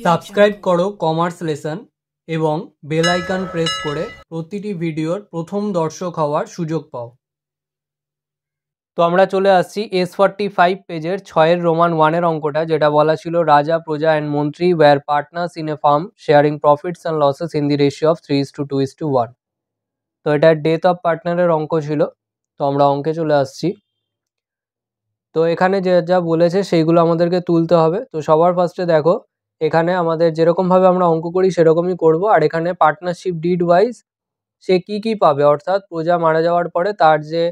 Subscribe করো commerce lesson এবং bell icon press করে প্রতিটি ভিডিওর প্রথম দর্শক হওয়ার সুযোগ পাও। তো আমরা চলে আসছি S45 পেজের 6 রোমান 1 অঙ্কটা, যেটা বলা ছিল রাজা, Praja and Mantri were partners in a firm sharing profits and losses in the ratio of 3:2:1। তো এটা ডেথ অফ পার্টনারের অঙ্ক ছিল। তো আমরা অঙ্কে চলে আসছি। তো এখানে যে যা বলেছে সেইগুলো আমাদেরকে তুলতে হবে। তো সবার ফার্স্টে দেখো, এখানে আমাদের যেরকমভাবে আমরা অঙ্ক করি সেরকমই করব। আর এখানে পার্টনারশিপ ডিড ওয়াইজ সে কি পাবে, অর্থাৎ প্রজা মারা যাওয়ার পরে তার যে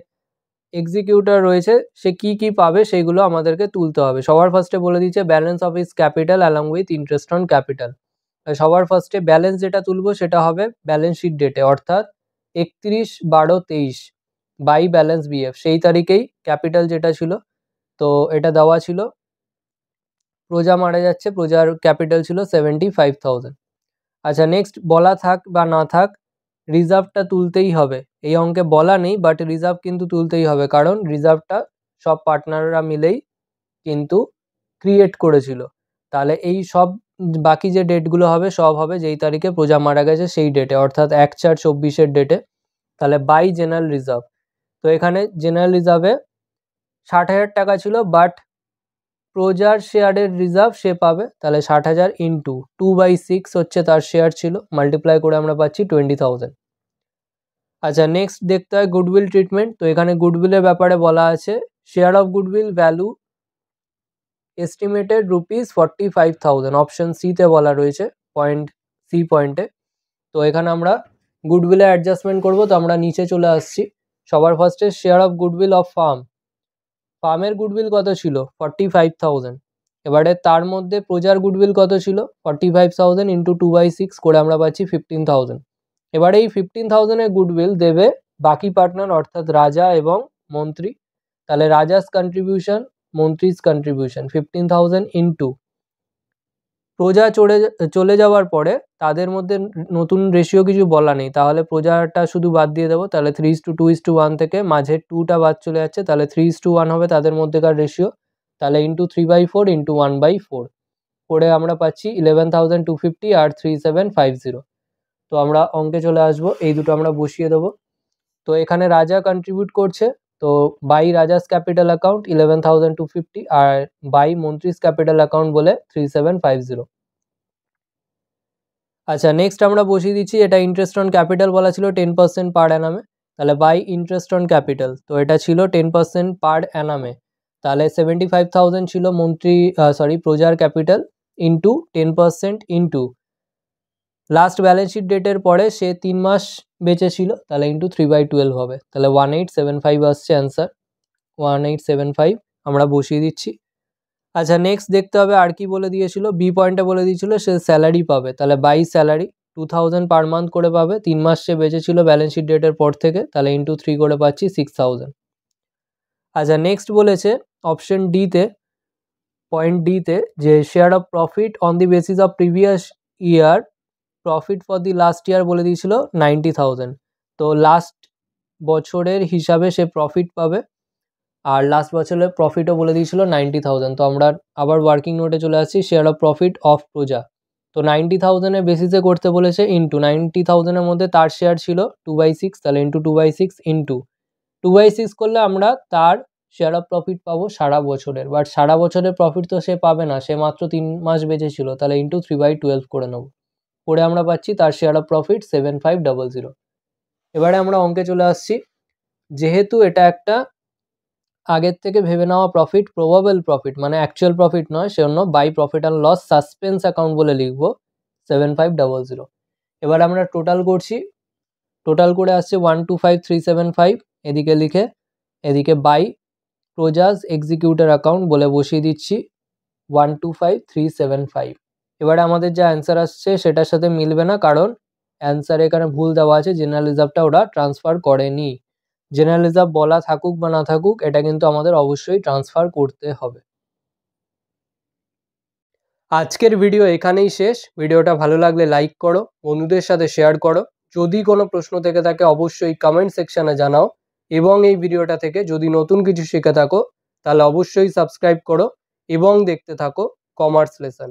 এক্সিকিউটর রয়েছে সে কি পাবে সেইগুলো আমাদেরকে তুলতে হবে। সবার ফার্স্টে বলে দিচ্ছে balance of his capital along with interest on capital. সবার ফার্স্টে ব্যালেন্স যেটা তুলবো সেটা হবে ব্যালেন্স শিট ডেটে, অর্থাৎ 31/12/23 বাই ব্যালেন্স বিএফ, সেই তারিখেই ক্যাপিটাল যেটা ছিল। তো এটা দেওয়া ছিল, প্রজা মারা যাচ্ছে, প্রজার ক্যাপিটাল ছিল 75,000। আচ্ছা, নেক্সট বলা থাক বা না থাক রিজার্ভটা তুলতেই হবে। এই অঙ্কে বলা নেই, বাট রিজার্ভ কিন্তু তুলতেই হবে, কারণ রিজার্ভটা সব পার্টনাররা মিলেই কিন্তু ক্রিয়েট করেছিল। তাহলে এই সব বাকি যে ডেটগুলো হবে সব হবে যেই তারিখে প্রজা মারা গেছে সেই ডেটে, অর্থাৎ 1/4/24 ডেটে। তাহলে বাই জেনারেল রিজার্ভ। তো এখানে জেনারেল রিজার্ভে 60,000 টাকা ছিল, বাট প্রজার শেয়ারের রিজার্ভ সে পাবে, তাহলে 60,000 ইন্টু 2/6 হচ্ছে তার শেয়ার ছিল, মাল্টিপ্লাই করে আমরা পাচ্ছি 20,000। আচ্ছা, নেক্সট দেখতে হয় গুডউইল ট্রিটমেন্ট। তো এখানে গুডউইলের ব্যাপারে বলা আছে share of goodwill value estimated ₹45,000, option সিতে বলা রয়েছে পয়েন্ট সি পয়েন্টে। তো এখানে আমরা গুডউইলের অ্যাডজাস্টমেন্ট করব। তো আমরা নিচে চলে আসছি। সবার ফার্স্টে শেয়ার অফ গুডউইল অফ ফার্মের গুডউইল কত ছিল 45,000। এবারে তার মধ্যে প্রজার গুডউইল কত ছিল 45,000 ইন্টু 2/6 করে আমরা পাচ্ছি 15,000। এবারে এই 15,000-এর গুডউইল দেবে বাকি পার্টনার, অর্থাৎ রাজা এবং মন্ত্রী। তাহলে রাজাস কন্ট্রিবিউশন, মন্ত্রীজ কন্ট্রিবিউশন 15,000 ইন্টু প্রজা চলে যাওয়ার পরে তাদের মধ্যে নতুন রেশিও কিছু বলা নেই, তাহলে প্রজাটা শুধু বাদ দিয়ে দেবো। তাহলে 3:2:1 থেকে মাঝের 2টা বাদ চলে যাচ্ছে, তাহলে 3:1 হবে তাদের মধ্যেকার রেশিও। তাহলে ইন্টু 3/4 ইন্টু 1/4 করে আমরা পাচ্ছি 11,250 আর 3750। তো আমরা অঙ্কে চলে আসবো, এই দুটো আমরা বসিয়ে দেবো। তো এখানে রাজা কন্ট্রিবিউট করছে, তো বাই রাজাস ক্যাপিটাল অ্যাকাউন্ট 11,250 আর বাই মন্ত্রীস ক্যাপিটাল অ্যাকাউন্ট বলে 3750। আচ্ছা, নেক্সট আমরা বসিয়ে দিচ্ছি, এটা ইন্টারেস্ট অন ক্যাপিটাল বলা ছিল 10% পার অ্যানামে, তাহলে বাই ইন্টারেস্ট অন ক্যাপিটাল। তো এটা ছিল 10% পার অ্যানামে, তাহলে 75,000 ছিল প্রজার capital into 10% into last balance sheet ডেটের পরে সে 3 মাস বেঁচে ছিল, তাহলে ইন্টু 3/12 হবে, তাহলে 1875 আসছে অ্যান্সার 1875 আমরা বসিয়ে দিচ্ছি। আচ্ছা, নেক্সট দেখতে হবে আর কি বলে দিয়েছিল। বি পয়েন্টে বলে দিয়েছিল সে স্যালারি পাবে, তাহলে বাই স্যালারি 2,000 পার মান্থ করে পাবে, 3 মাস সে বেঁচে ছিল ব্যালেন্স শিট ডেটের পর থেকে, তাহলে ইন্টু 3 করে পাচ্ছি 6,000। আচ্ছা, নেক্সট বলেছে অপশন ডিতে, পয়েন্ট ডিতে, যে share of profit on the basis of previous year profit for the last year বলে দিয়েছিল 90,000। তো লাস্ট বছরের হিসাবে সে প্রফিট পাবে, আর লাস্ট বছরের প্রফিটও বলে দিয়েছিল 90,000। তো আমরা আবার ওয়ার্কিং নোটে চলে আসছি, শেয়ার অফ প্রফিট অফ প্রজা। তো 90,000-এর বেসিসে করতে বলেছে, ইন্টু 90,000-এর মধ্যে তার শেয়ার ছিল 2/6, তাহলে ইন্টু 2/6 ইন্টু 2/6 করলে আমরা তার শেয়ার অফ প্রফিট পাবো সারা বছরের, বাট সারা বছরের প্রফিট তো সে পাবে না, সে মাত্র 3 মাস বেঁচে ছিল, তাহলে ইন্টু 3/12 করে নেবো, করে আমরা পাচ্ছি তার শেয়ার অফ প্রফিট 7500। এবারে আমরা অঙ্কে চলে আসছি। যেহেতু এটা একটা আগের থেকে ভেবে নেওয়া প্রফিট, প্রবাবল প্রফিট মানে অ্যাকচুয়াল প্রফিট নয়, সেজন্য by profit and loss suspense account বলে লিখবো 7500। এবার আমরা টোটাল করছি, টোটাল করে আসছে 125,375 এদিকে লিখে, এদিকে বাই প্রজাস এক্সিকিউটর অ্যাকাউন্ট বলে বসিয়ে দিচ্ছি 125,375। এবারে আমাদের যা অ্যান্সার আসছে সেটার সাথে মিলবে না, কারণ অ্যান্সারে এখানে ভুল দেওয়া আছে, জেনারেল রিজার্ভটা ওরা ট্রান্সফার করেনি। জেনারেল রিজার্ভ বলা থাকুক বা না থাকুক, এটা কিন্তু আমাদের অবশ্যই ট্রান্সফার করতে হবে। আজকের ভিডিও এখানেই শেষ। ভিডিওটা ভালো লাগলে লাইক করো, বন্ধুদের সাথে শেয়ার করো। যদি কোনো প্রশ্ন থেকে থাকে অবশ্যই কমেন্ট সেকশনে জানাও, এবং এই ভিডিওটা থেকে যদি নতুন কিছু শিখে থাকো তাহলে অবশ্যই সাবস্ক্রাইব করো এবং দেখতে থাকো কমার্স লেসন।